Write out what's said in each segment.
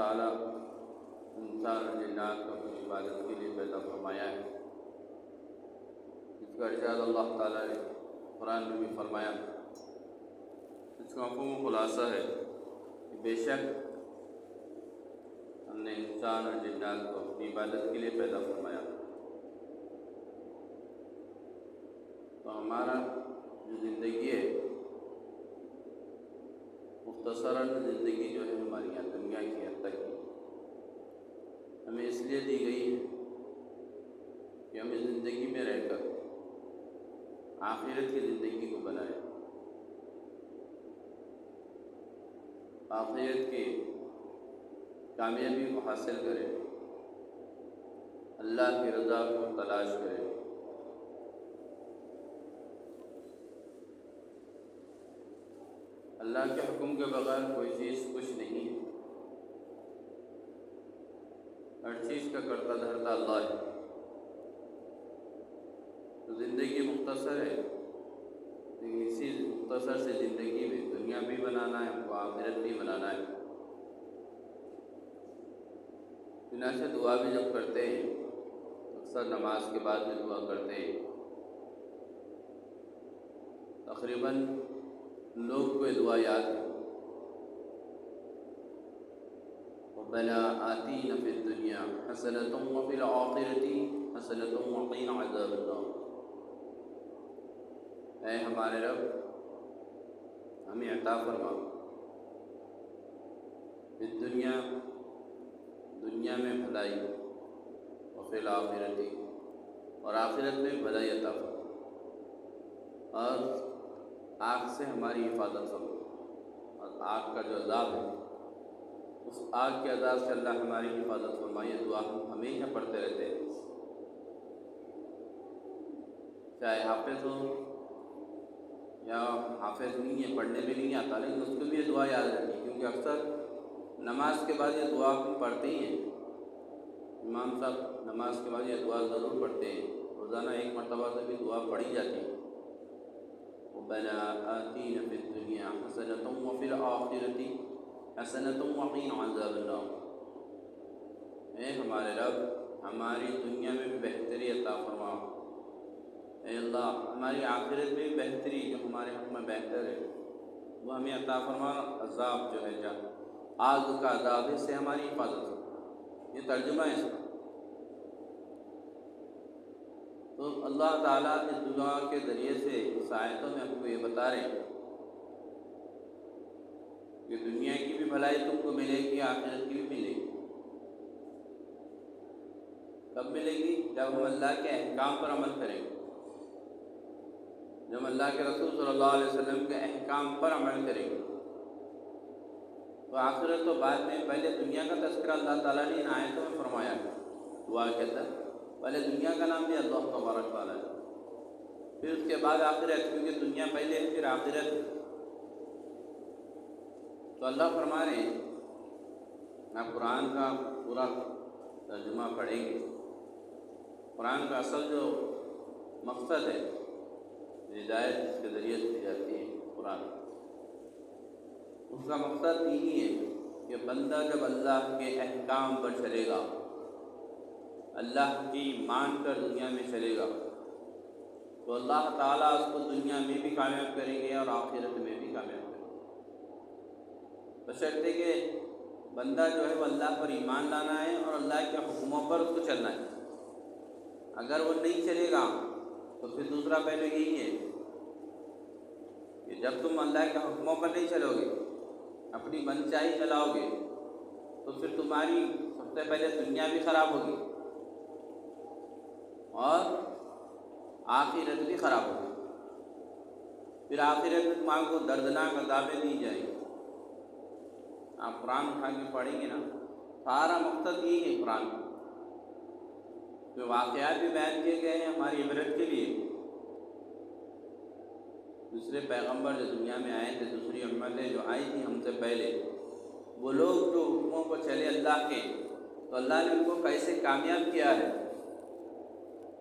تعالیٰ انسان اور جنات کو اپنی عبادت کے لیے پیدا فرمایا ہے، اس کا ارشاد اللہ تعالیٰ نے قرآن میں بھی فرمایا۔ اس کا مفہوم و خلاصہ ہے کہ بے شک ہم نے انسان اور جنات کو اپنی عبادت کے لیے پیدا فرمایا، تو ہمارا جو زندگی ہے مختصراً زندگی جو ہے ہماری یہاں دنیا کی حد تک کی ہمیں اس لیے دی گئی ہے کہ ہم اس زندگی میں رہ کر آخرت کی زندگی کو بنائیں، آخرت کی کامیابی کو حاصل کریں، اللہ کی رضا کو تلاش کریں۔ اللہ کے حکم کے بغیر کوئی چیز کچھ نہیں ہے، ہر چیز کا کرتا دھرتا اللہ ہے۔ تو زندگی مختصر ہے، لیکن اسی مختصر سے زندگی میں دنیا بھی بنانا ہے، ہم کو آخرت بھی بنانا ہے۔ چنانچہ دعا بھی جب کرتے ہیں، اکثر نماز کے بعد بھی دعا کرتے ہیں، تقریباً لوگ کو یہ دعا یاد ہے، ربنا آتینا فی الدنیا حسنۃ وفی الآخرۃ حسنۃ وقنا عذاب النار۔ اے ہمارے رب ہمیں عطا فرما فی الدنیا، دنیا میں بھلائی، وفی الآخرۃ اور آخرت میں بھلائی عطا فرما، اور آگ سے ہماری حفاظت فرما، اور آگ کا جو عذاب ہے اس آگ کے عذاب سے اللہ ہماری حفاظت فرمائے۔ یہ دعا ہم ہمیشہ پڑھتے رہتے ہیں، چاہے حافظ ہو یا حافظ نہیں ہے، پڑھنے بھی نہیں آتا، لیکن اس کو بھی یہ دعا یاد رکھیں، کیونکہ اکثر نماز کے بعد یہ دعا ہم پڑھتے ہی ہیں۔ امام صاحب نماز کے بعد یہ دعا ضرور پڑھتے ہیں، روزانہ ایک مرتبہ سے بھی دعا پڑھی جاتی ہے، ربنا آتینا فی الدنیا حسنۃ وفی الآخرۃ حسنۃ وقنا عذاب النار۔ اے ہمارے رب ہماری دنیا میں بھی بہتری عطا فرما، اے اللہ ہماری آخرت میں بھی بہتری جو ہمارے حق میں بہتر ہے وہ ہمیں عطا فرما، عذاب جو ہے جہاں آگ کا عذاب ہے اس سے ہماری حفاظت ہو۔ یہ ترجمہ ہے اس کا۔ تو اللہ تعالیٰ اس دعا کے ذریعے سے اس آیتوں میں ہم کو یہ بتا رہے ہیں کہ دنیا کی بھی بھلائی تم کو ملے گی، آخرت کی بھی ملے گی۔ کب ملے گی؟ جب ہم اللہ کے احکام پر عمل کریں گے، جب اللہ کے رسول صلی اللہ علیہ وسلم کے احکام پر عمل کریں گے تو آخرت تو بعد میں، پہلے دنیا کا تذکرہ اللہ تعالیٰ نے ان آیتوں میں فرمایا ہے، دعا کے اندر پہلے دنیا کا نام دیا اللہ تبارک و تعالیٰ نے، پھر اس کے بعد آخرت، کیونکہ دنیا پہلے ہے پھر آخرت ہے۔ تو اللہ فرما رہے ہیں، آپ قرآن کا پورا ترجمہ پڑھیں گے، قرآن کا اصل جو مقصد ہے، ہدایت جس کے ذریعے سے دی جاتی ہے قرآن، اس کا مقصد یہی ہے کہ بندہ جب اللہ کے احکام پر چلے گا، اللہ کی مان کر دنیا میں چلے گا، تو اللہ تعالیٰ اس کو دنیا میں بھی کامیاب کریں گے اور آخرت میں بھی کامیاب کریں گے، بشرطے کہ بندہ جو ہے وہ اللہ پر ایمان لانا ہے اور اللہ کے حکموں پر اس کو چلنا ہے۔ اگر وہ نہیں چلے گا تو پھر دوسرا پہلو یہی ہے کہ جب تم اللہ کے حکموں پر نہیں چلو گے، اپنی من چاہی چلاؤ گے، تو پھر تمہاری سب سے پہلے دنیا بھی خراب ہوگی اور آخرت بھی خراب ہوگی، پھر آخرت میں تمہارے کو دردناک عذابیں دی جائیں گی۔ آپ قرآن اٹھا کے پڑھیں گے نا، سارا مقصد یہی ہے قرآن کا، جو واقعات بھی بیان کیے گئے ہیں ہماری عبرت کے لیے۔ دوسرے پیغمبر جو دنیا میں آئے تھے، دوسری امتیں جو آئی تھیں ہم سے پہلے، وہ لوگ جو حکموں کو چلے اللہ کے، تو اللہ نے ان کو کیسے کامیاب کیا ہے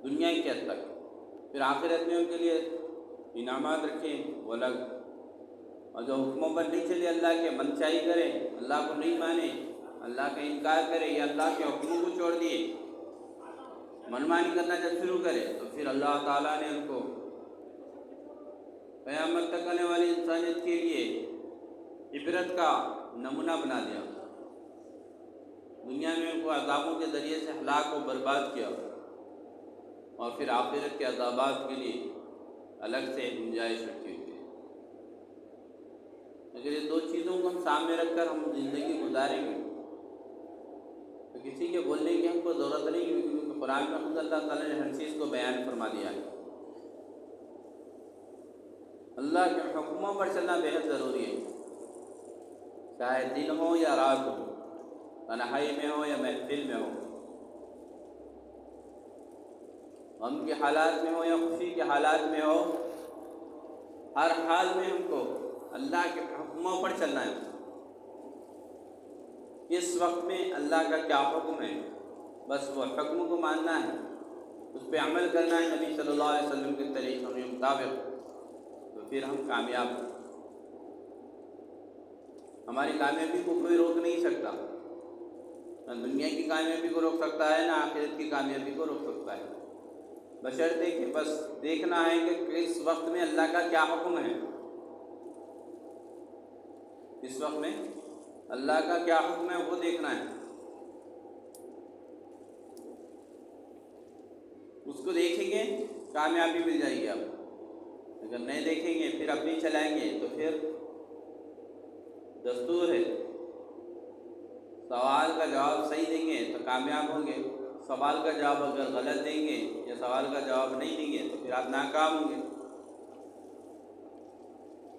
دنیا کی حد تک، پھر آخرت میں ان کے لیے انعامات رکھیں وہ الگ، اور جو حکموں پر نہیں چلے اللہ کے، من چاہی کریں، اللہ کو نہیں مانیں، اللہ کا انکار کرے یا اللہ کے حکموں کو چھوڑ دیے، منمانی کرنا جب شروع کرے، تو پھر اللہ تعالیٰ نے ان کو قیامت تک آنے والی انسانیت کے لیے عبرت کا نمونہ بنا دیا۔ دنیا میں ان کو عذابوں کے ذریعے سے ہلاک و برباد کیا، اور پھر آخرت کے عذابات کے لیے الگ سے گنجائش رکھی ہوئی ہے۔ اگر یہ دو چیزوں کو ہم سامنے رکھ کر ہم زندگی گزاریں گے تو کسی کے بولنے کی ہم کو ضرورت نہیں ہے، کیونکہ قرآن میں خود اللہ تعالیٰ نے ہر چیز کو بیان فرما دیا ہے۔ اللہ کے حکموں پر چلنا بہت ضروری ہے، چاہے دن ہو یا رات ہو، تنہائی میں ہو یا محفل میں ہو، غم کے حالات میں ہو یا خوشی کے حالات میں ہو، ہر حال میں ہم کو اللہ کے حکموں پر چلنا ہے۔ اس وقت میں اللہ کا کیا حکم ہے، بس وہ حکم کو ماننا ہے، اس پہ عمل کرنا ہے نبی صلی اللہ علیہ وسلم کے طریقوں کے مطابق، تو پھر ہم کامیاب ہیں۔ ہماری کامیابی کو کوئی روک نہیں سکتا، نہ دنیا کی کامیابی کو روک سکتا ہے، نہ آخرت کی کامیابی کو روک سکتا ہے، بشرطے کہ بس دیکھنا ہے کہ اس وقت میں اللہ کا کیا حکم ہے، اس وقت میں اللہ کا کیا حکم ہے وہ دیکھنا ہے۔ اس کو دیکھیں گے کامیابی مل جائے گی آپ کو، اگر نہیں دیکھیں گے پھر اپنی چلائیں گے تو پھر دستور ہے، سوال کا جواب صحیح دیں گے تو کامیاب ہوں گے، سوال کا جواب اگر غلط دیں گے یا سوال کا جواب نہیں دیں گے تو پھر آپ ناکام ہوں گے۔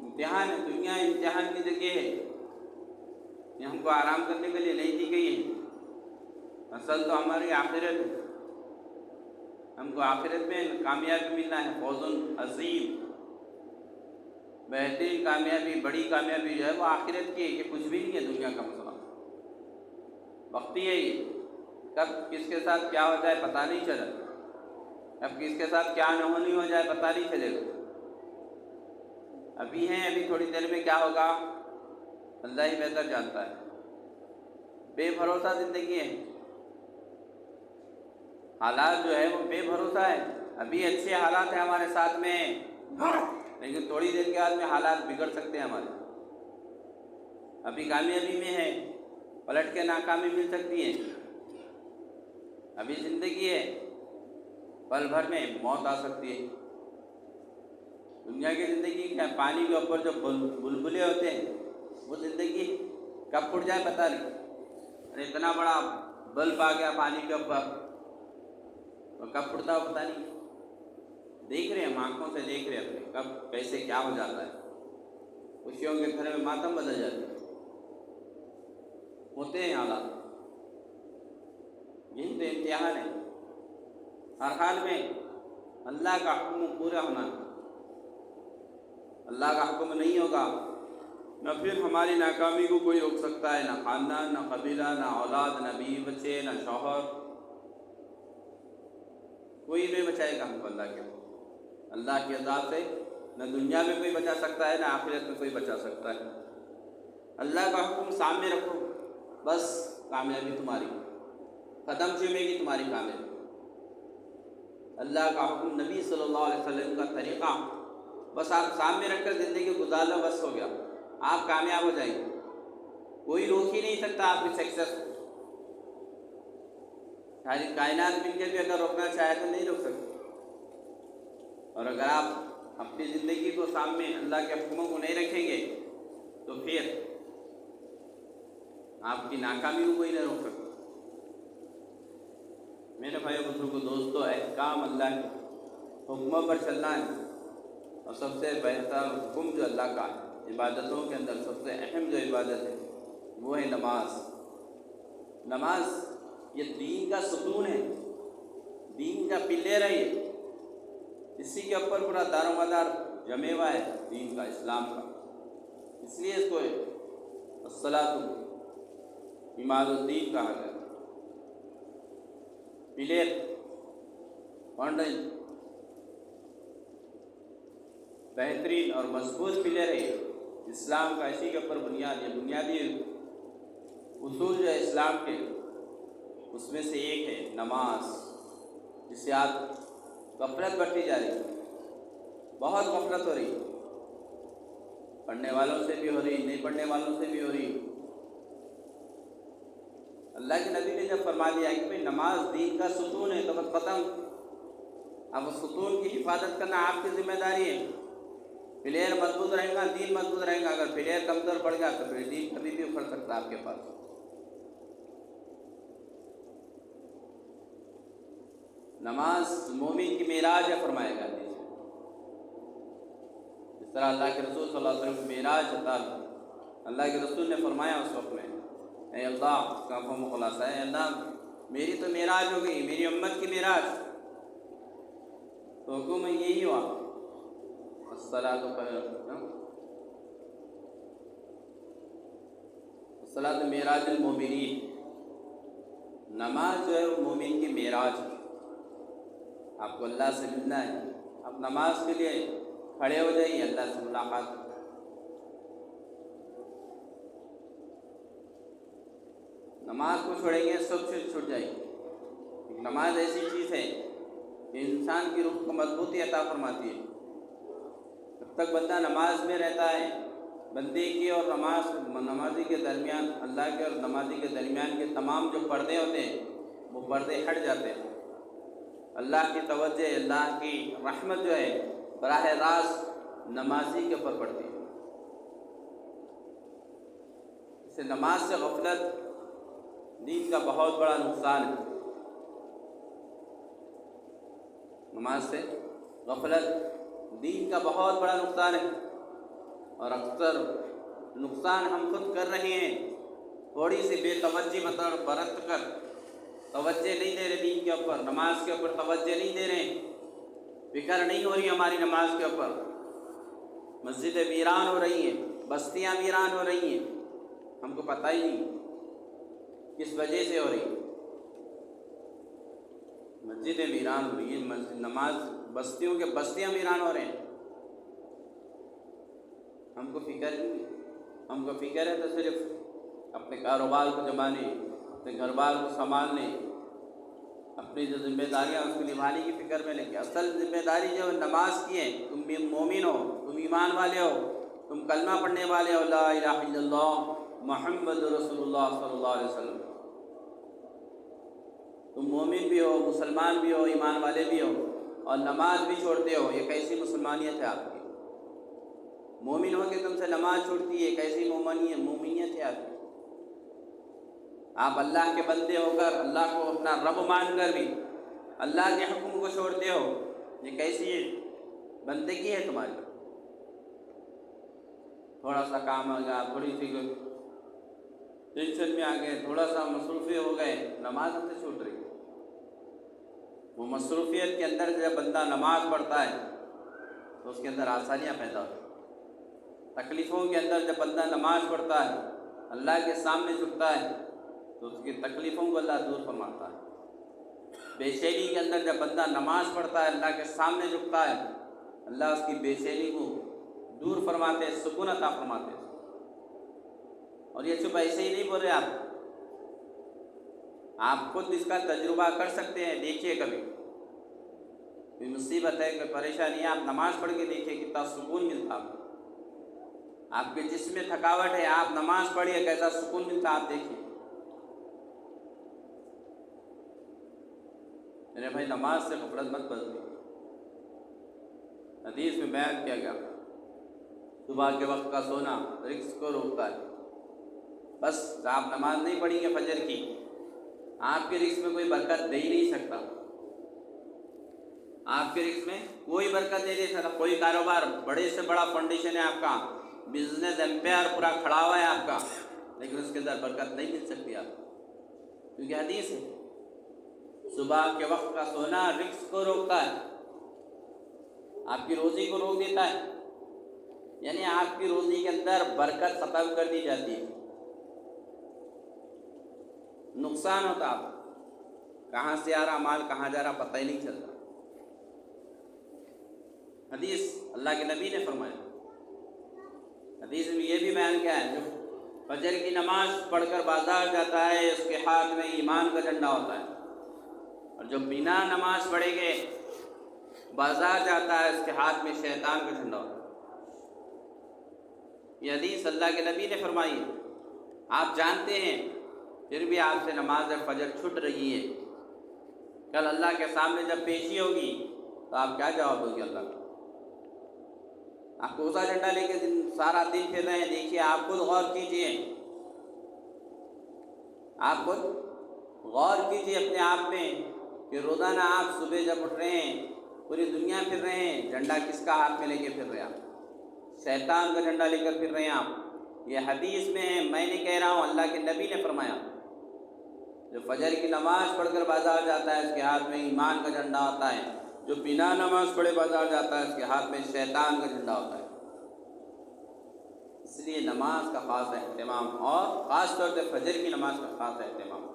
امتحان ہے، دنیا امتحان کی جگہ ہے، یہ ہم کو آرام کرنے کے لیے نہیں دی گئی ہے، اصل تو ہماری آخرت ہے، ہم کو آخرت میں کامیابی ملنا ہے، فوز عظیم، بہترین کامیابی، بڑی کامیابی جو ہے وہ آخرت کی ہے، یہ کچھ بھی نہیں ہے دنیا کا مسئلہ، وقتی ہے یہ، کب کس کے ساتھ کیا ہو جائے پتہ نہیں چلا، کب کس کے ساتھ کیا نہ ہونی ہو جائے پتہ نہیں چلے گا، ابھی ہیں، ابھی تھوڑی دیر میں کیا ہوگا اللہ ہی بہتر جانتا ہے۔ بے بھروسہ زندگی ہے، حالات جو ہے وہ بے بھروسہ ہے، ابھی اچھے حالات ہیں ہمارے ساتھ میں، لیکن تھوڑی دیر کے بعد میں حالات بگڑ سکتے ہیں ہمارے، ابھی کامیابی میں ہے، پلٹ کے ناکامی مل سکتی ہے، ابھی زندگی ہے، پل بھر میں موت آ سکتی ہے۔ دنیا کی زندگی کیا، پانی کے اوپر جو بلبلے ہوتے ہیں وہ زندگی کب پھٹ جائے پتہ نہیں، اتنا بڑا بلب آ گیا پانی کے اوپر، اور کب پھٹتا ہو پتہ نہیں، دیکھ رہے ہیں، ہم آنکھوں سے دیکھ رہے ہیں اپنے، کب کیسے کیا ہو جاتا ہے، خوشیوں کے گھر میں ماتم بدل جاتے ہیں، ہوتے ہیں حالات، یہی تو امتحان ہے۔ ہر حال میں اللہ کا حکم پورا ہونا، اللہ کا حکم نہیں ہوگا نہ پھر ہماری ناکامی کو کوئی روک سکتا ہے، نہ خاندان، نہ قبیلہ، نہ اولاد، نہ بیوی بچے، نہ شوہر، کوئی نہیں بچائے گا ہم کو اللہ کے حکم، اللہ کے عذاب سے نہ دنیا میں کوئی بچا سکتا ہے، نہ آخرت میں کوئی بچا سکتا ہے۔ اللہ کا حکم سامنے رکھو، بس کامیابی تمہاری، قدم چومے گی تمہاری کامیابی۔ اللہ کا حکم، نبی صلی اللہ علیہ وسلم کا طریقہ بس آپ سامنے رکھ کر زندگی گزار لو، بس ہو گیا، آپ کامیاب ہو جائیں گے، کوئی روک ہی نہیں سکتا آپ کی سکسیس کو، ساری کائنات مل کے بھی اگر روکنا چاہے تو نہیں روک سکتے، اور اگر آپ اپنی زندگی کو سامنے اللہ کے حکموں کو نہیں رکھیں گے تو پھر آپ کی ناکامی کو کوئی نہیں روک سکتا۔ میرے بھائی بزرگوں دوستو، احکام اللہ کے حکموں پر چلنا ہے، اور سب سے بہتر حکم جو اللہ کا ہے، عبادتوں کے اندر سب سے اہم جو عبادت ہے وہ ہے نماز۔ نماز یہ دین کا ستون ہے، دین کا پلر ہے، اسی کے اوپر پورا دار و مدار جمے ہوا ہے دین کا، اسلام کا، اس لیے اس کو الصلاۃ عماد الدین کہا گیا، پلر، فاؤنڈیشن، بہترین اور مضبوط پلر ہے اسلام کا، اسی کے اوپر بنیاد ہے، بنیادی اصول جو ہے اسلام کے، اس میں سے ایک ہے نماز، جس سے آپ غفلت بڑھتی جا رہی ہے، بہت غفلت ہو رہی ہے، پڑھنے والوں سے بھی ہو رہی، نہیں پڑھنے والوں سے بھی ہو رہی۔ اللہ کے نبی نے جب فرما دیا کہ بھئی نماز دین کا ستون ہے تو بس ختم، اب اس ستون کی حفاظت کرنا آپ کی ذمہ داری ہے۔ پلیئر مضبوط رہے گا، دین مضبوط رہے گا، اگر پلیئر کمزور پڑ گیا تو پھر دین کبھی بھی اکھڑ سکتا ہے آپ کے پاس۔ نماز مومن کی معراج ہے فرمائے گا، اس طرح اللہ کے رسول صلی اللہ علیہ وسلم معراج عطا، اللہ کے رسول نے فرمایا اس وقت میں، اے اللہ، اس کا مفہوم خلاصہ ہے، اللہ میری تو معراج ہو گئی، میری امت کی معراج، تو حکم یہی ہوا الصلاۃ معراج المومنین، نماز جو ہے وہ مومن کی معراج ہے۔ آپ کو اللہ سے ملنا ہے، آپ نماز کے لیے کھڑے ہو جائیے، اللہ سے ملاقات۔ نماز کو چھوڑیں گے سب سے چھوٹ جائے گی۔ نماز ایسی چیز ہے کہ انسان کی روح کو مضبوطی عطا فرماتی ہے۔ جب تک بندہ نماز میں رہتا ہے، بندے کی اور نمازی کے درمیان، اللہ کے اور نمازی کے درمیان کے تمام جو پردے ہوتے ہیں وہ پردے ہٹ جاتے ہیں۔ اللہ کی توجہ، اللہ کی رحمت جو ہے براہ راست نمازی کے اوپر پڑتی ہے۔ اس سے نماز سے غفلت دین کا بہت بڑا نقصان ہے۔ نماز سے غفلت دین کا بہت بڑا نقصان ہے، اور اکثر نقصان ہم خود کر رہے ہیں، تھوڑی سی بے توجہ برت کر توجہ نہیں دے رہے دین کے اوپر، نماز کے اوپر توجہ نہیں دے رہے، فکر نہیں ہو رہی ہماری نماز کے اوپر، مسجدیں ویران ہو رہی ہیں، بستیاں ویران ہو رہی ہیں، ہم کو پتہ ہی نہیں کس وجہ سے ہو رہی ہے۔ مسجدیں ویران ہو رہی ہیں، نماز بستیوں کے بستیاں ویران ہو رہے ہیں، ہم کو فکر نہیں ہے۔ ہم کو فکر ہے تو صرف اپنے کاروبار کو جمانے، اپنے گھر بار کو سنبھالنے، اپنی جو ذمہ داریاں اس کو نبھانے کی فکر میں لگے۔ اصل ذمہ داری جو نماز کی ہے، تم بھی مومن ہو، تم ایمان والے ہو، تم کلمہ پڑھنے والے ہو، لا الہ الا اللہ محمد رسول اللہ صلی اللہ علیہ وسلم، تم مومن بھی ہو، مسلمان بھی ہو، ایمان والے بھی ہو، اور نماز بھی چھوڑتے ہو، یہ کیسی مسلمانیت ہے آپ کی؟ مومن ہو کہ تم سے نماز چھوڑتی ہے، کیسی مومنیت ہے آپ کی؟ آپ اللہ کے بندے ہو کر، اللہ کو اپنا رب مان کر بھی اللہ کے حکم کو چھوڑتے ہو، یہ کیسی بندگی ہے تمہاری؟ تھوڑا سا کام آ گیا، تھوڑی سی ٹینشن میں آ گئے، تھوڑا سا مصروفی ہو گئے، نماز ہم سے چھوٹ رہی ہے۔ وہ مصروفیت کے اندر جب بندہ نماز پڑھتا ہے تو اس کے اندر آسانیاں پیدا ہوتی ہیں۔ تکلیفوں کے اندر جب بندہ نماز پڑھتا ہے، اللہ کے سامنے جھکتا ہے تو اس کی تکلیفوں کو اللہ دور فرماتا ہے۔ بے چینی کے اندر جب بندہ نماز پڑھتا ہے، اللہ کے سامنے جھکتا ہے، اللہ اس کی بے چینی کو دور فرماتے ہیں، سکون عطا فرماتے ہیں۔ اور یہ چپ ایسے ہی نہیں بول رہے آپ خود اس کا تجربہ کر سکتے ہیں، دیکھیے کبھی کوئی مصیبت ہے، کوئی پریشانی ہے، آپ نماز پڑھ کے دیکھیے کتنا سکون ملتا آپ کو۔ آپ کے جسم میں تھکاوٹ ہے، آپ نماز پڑھیے کیسا سکون ملتا آپ دیکھیے۔ میرے بھائی، نماز سے غفلت مت برتیں۔ حدیث میں بیان کیا گیا، صبح کے وقت کا سونا رزق کو روکتا ہے۔ بس آپ نماز نہیں پڑھیں گے فجر کی، آپ کے رزق میں کوئی برکت دے ہی نہیں سکتا، آپ کے رزق میں کوئی برکت نہیں دے سکتا۔ کوئی کاروبار بڑے سے بڑا فاؤنڈیشن ہے آپ کا، بزنس امپائر پورا کھڑا ہوا ہے آپ کا، لیکن اس کے اندر برکت نہیں مل سکتی آپ کو، کیونکہ حدیث ہے صبح کے وقت کا سونا رزق کو روکتا ہے، آپ کی روزی کو روک دیتا ہے، یعنی آپ کی روزی کے اندر برکت ختم کر دی جاتی ہے، نقصان ہوتا آپ کہاں سے آ رہا مال، کہاں جا رہا پتہ ہی نہیں چلتا۔ حدیث اللہ کے نبی نے فرمایا، حدیث میں یہ بھی بیان کیا ہے، جو فجر کی نماز پڑھ کر بازار جاتا ہے، اس کے ہاتھ میں ایمان کا جھنڈا ہوتا ہے، اور جو بنا نماز پڑھے گے بازار جاتا ہے، اس کے ہاتھ میں شیطان کا جھنڈا ہوتا ہے۔ یہ حدیث اللہ کے نبی نے فرمائی ہے، آپ جانتے ہیں، پھر بھی آپ سے نماز فجر چھٹ رہی ہے، کل اللہ کے سامنے جب پیشی ہوگی تو آپ کیا جواب دو گے اللہ کو؟ آپ کوسا جھنڈا لے کے سارا دن پھر رہے ہیں؟ دیکھیے، آپ خود غور کیجئے، آپ خود غور کیجئے اپنے آپ میں کہ روزانہ آپ صبح جب اٹھ رہے ہیں، پوری دنیا پھر رہے ہیں، جھنڈا کس کا ہاتھ میں لے کے پھر رہے ہیں آپ؟ شیطان کا جھنڈا لے کر پھر رہے ہیں آپ۔ یہ حدیث میں ہے، میں نہیں کہہ رہا ہوں، اللہ کے نبی نے فرمایا۔ جو فجر کی نماز پڑھ کر بازار جاتا ہے، اس کے ہاتھ میں ایمان کا جھنڈا ہوتا ہے، جو بنا نماز پڑھے بازار جاتا ہے، اس کے ہاتھ میں شیطان کا جھنڈا ہوتا ہے۔ اس لیے نماز کا خاص اہتمام، اور خاص طور سے فجر کی نماز کا خاص اہتمام۔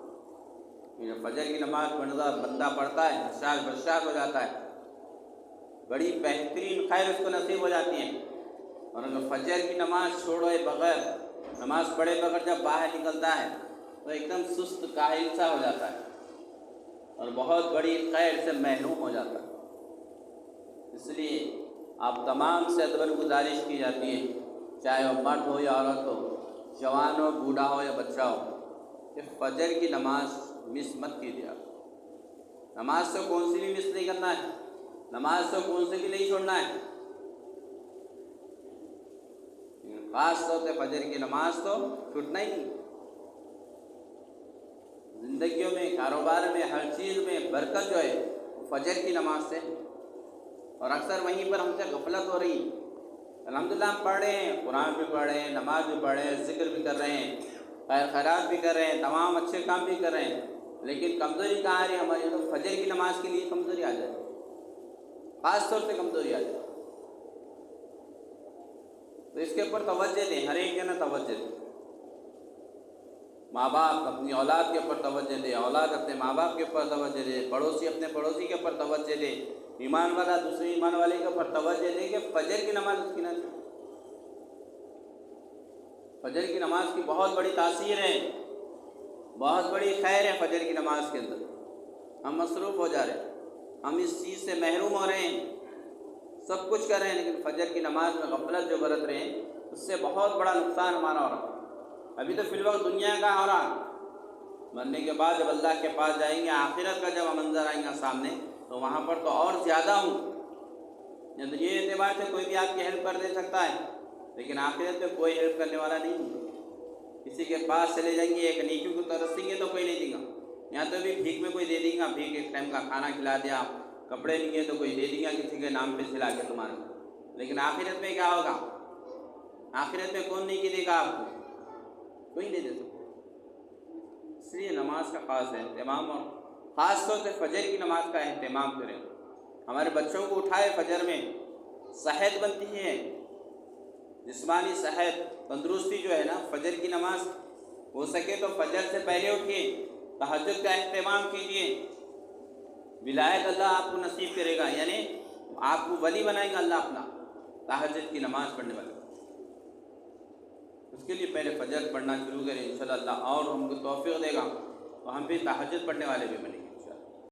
یہ فجر کی نماز بندہ پڑھتا ہے، حشاش بشاش ہو جاتا ہے، بڑی بہترین خیر اس کو نصیب ہو جاتی ہے۔ اور اگر فجر کی نماز چھوڑے بغیر، نماز پڑھے بغیر جب باہر نکلتا ہے تو ایک دم سست کاہل سا ہو جاتا ہے، اور بہت بڑی خیر سے محروم ہو جاتا ہے۔ اس لیے آپ تمام سے ادب گزارش کی جاتی ہے، چاہے وہ مرد ہو یا عورت ہو، جوان ہو، بوڑھا ہو یا بچہ ہو، کہ فجر کی نماز مس مت کیجیے۔ آپ نماز سے کون سی بھی مس نہیں کرنا ہے، نماز سے کون سی بھی نہیں چھوڑنا ہے، خاص طور سے فجر کی نماز تو چھوٹنا ہی نہیں۔ زندگیوں میں، کاروبار میں، ہر چیز میں برکت جو ہے فجر کی نماز سے، اور اکثر وہیں پر ہم سے غفلت ہو رہی ہے۔ الحمدللہ ہم پڑھ رہے ہیں، قرآن بھی پڑھ رہے ہیں، نماز بھی پڑھ رہے ہیں، ذکر بھی کر رہے ہیں، خیر خیرات بھی کر رہے ہیں، تمام اچھے کام بھی کر رہے ہیں، لیکن کمزوری کہاں آ رہی ہے ہماری؟ تو فجر کی نماز کے لیے کمزوری آ جائے، خاص طور سے کمزوری آ جائے۔ تو اس کے اوپر توجہ دیں، ہر ایک جنا توجہ دیں۔ ماں باپ اپنی اولاد کے اوپر توجہ دے، اولاد اپنے ماں باپ کے اوپر توجہ دے، پڑوسی اپنے پڑوسی کے اوپر توجہ دے، ایمان والا دوسرے ایمان والے کے اوپر توجہ دے کہ فجر کی نماز اس کی نہ چھوڑے۔ فجر کی نماز کی بہت بڑی تاثیر ہے، بہت بڑی خیر ہے فجر کی نماز کے اندر۔ ہم مصروف ہو جا رہے ہیں، ہم اس چیز سے محروم ہو رہے ہیں، سب کچھ کر رہے ہیں، لیکن فجر کی نماز میں غفلت جو برت رہے ہیں، اس سے بہت بڑا نقصان ہمارا ہو رہا ہے۔ ابھی تو فی الوقت دنیا کا ہو رہا، مرنے کے بعد جب اللہ کے پاس جائیں گے، آخرت کا جب منظر آئیں گا سامنے، تو وہاں پر تو اور زیادہ ہوں۔ تو یہ اعتبار سے کوئی بھی آپ کی ہیلپ کر دے سکتا ہے، لیکن آخرت میں کوئی ہیلپ کرنے والا نہیں ہے۔ کسی کے پاس چلے جائیں گے، ایک نیکی کو ترسیں گے تو کوئی نہیں دے گا، یہاں تو بھی بھیک میں کوئی دے دے گا، بھیک ایک ٹائم کا کھانا کھلا دیا، کپڑے نہیں گئے تو کوئی دے دے گا کسی کے نام پہ سلا کے تمہارے۔ لیکن آخرت میں کیا ہوگا؟ آخرت میں کون نیکی دے گا آپ کو؟ کوئی نہیں دے سکتا۔ اس لیے نماز کا خاص اہتمام، اور خاص طور سے فجر کی نماز کا اہتمام کریں۔ ہمارے بچوں کو اٹھائے فجر میں، صحت بنتی ہے، جسمانی صحت، تندرستی جو ہے نا، فجر کی نماز ہو سکے تو فجر سے پہلے اٹھیے، تہجد کا اہتمام کیجیے، ولایت اللہ آپ کو نصیب کرے گا، یعنی آپ کو ولی بنائے گا اللہ اپنا، تہجد کی نماز پڑھنے والا۔ اس کے لیے پہلے فجر پڑھنا شروع کریں، انشاءاللہ اللہ اور ہم کو توفیق دے گا تو ہم بھی تہجد پڑھنے والے بھی بنیں۔